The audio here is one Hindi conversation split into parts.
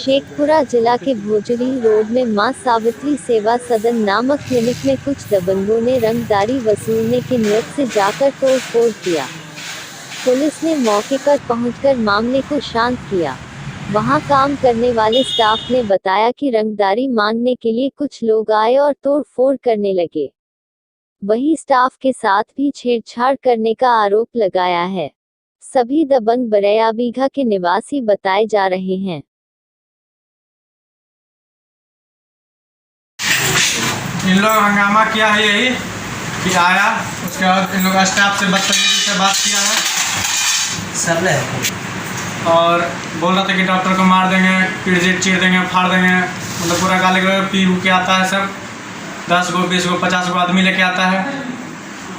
शेखपुरा जिला के भोजरी रोड में मां सावित्री सेवा सदन नामक क्लिनिक में कुछ दबंगों ने रंगदारी वसूलने की नीयत से जाकर तोड़फोड़ किया। पुलिस ने मौके पर पहुंचकर मामले को शांत किया। वहां काम करने वाले स्टाफ ने बताया कि रंगदारी मांगने के लिए कुछ लोग आए और तोड़फोड़ करने लगे। वहीं स्टाफ के साथ भी छेड़छाड़ करने का आरोप लगाया है। सभी दबंग बरैयाबीघा के निवासी बताए जा रहे हैं। इन लोग हंगामा किया है यही कि आया, उसके बाद इन लोग स्टाफ से बदतमीजी से बात किया है सब ने और बोल रहा था कि डॉक्टर को मार देंगे, पीट चीर देंगे, फाड़ देंगे। मतलब पूरा गाली गलौज पी के आता है। सब 10 गो 20 गो 50 गो आदमी लेके आता है।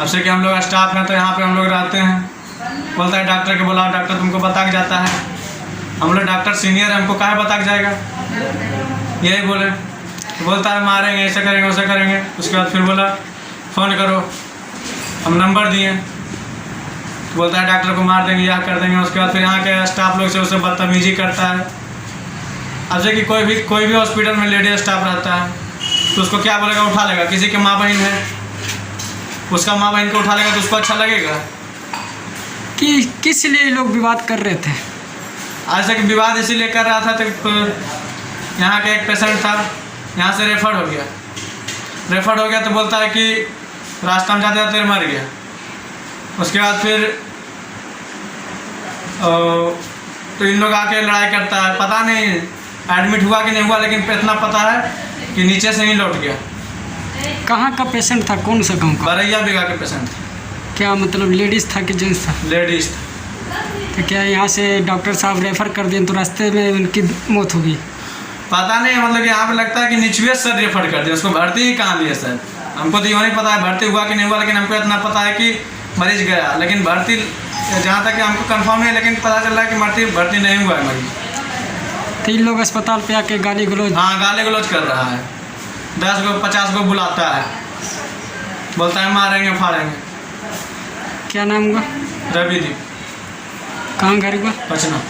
अब से कि हम लोग स्टाफ हैं तो यहाँ पे हम लोग रहते हैं। बोलता है डॉक्टर के बुलाओ, डॉक्टर तुमको बता के जाता है। हम लोग डॉक्टर सीनियर है, हमको काहे बता के जाएगा, यही बोले। बोलता है मारेंगे, ऐसा करेंगे, वैसा करेंगे। उसके बाद फिर बोला फ़ोन करो, हम नंबर दिए। बोलता है डॉक्टर को मार देंगे, यह कर देंगे। उसके बाद फिर यहाँ के स्टाफ लोग से उससे बदतमीजी करता है। अब से कि कोई भी हॉस्पिटल में लेडी स्टाफ रहता है तो उसको क्या बोलेगा, उठा लेगा। किसी के माँ बहन है, उसका माँ बहन को उठा लेगा तो उसको अच्छा लगेगा कि किस लिए लोग विवाद कर रहे थे? आज तक विवाद इसीलिए कर रहा था तो यहाँ के एक पेशेंट था, यहाँ से रेफर हो गया तो बोलता है कि रास्ता में जाते जाते मर गया। उसके बाद फिर तो इन लोग आके लड़ाई करता है। पता नहीं एडमिट हुआ कि नहीं हुआ, लेकिन इतना पता है कि नीचे से ही लौट गया। कहाँ का पेशेंट था, कौन सा गाँव का? बरैयाबीघा के पेशेंट। क्या मतलब लेडीज़ था कि जेंट्स था? लेडीज़। तो क्या यहाँ से डॉक्टर साहब रेफ़र कर दिए तो रास्ते में उनकी मौत हो गई? पता नहीं, मतलब कि यहाँ पे लगता है कि निचवे सर रेफर कर दिया, उसको भर्ती ही कहाँ दिया सर। हमको तो यूँ नहीं पता है भर्ती हुआ कि नहीं हुआ, लेकिन हमको इतना पता है कि मरीज गया। लेकिन भर्ती जहाँ तक कि हमको कंफर्म नहीं, लेकिन पता चल रहा है कि भर्ती नहीं हुआ है मरीज। तो इन लोग अस्पताल पे आके गाली गलौज? हाँ, गाली गलौज कर रहा है। 10 गो 50 गो बुलाता है, बोलता है मारेंगे फाड़ेंगे। क्या नाम हुआ? रवि दीप। कहाँ घर हुआ? पचना।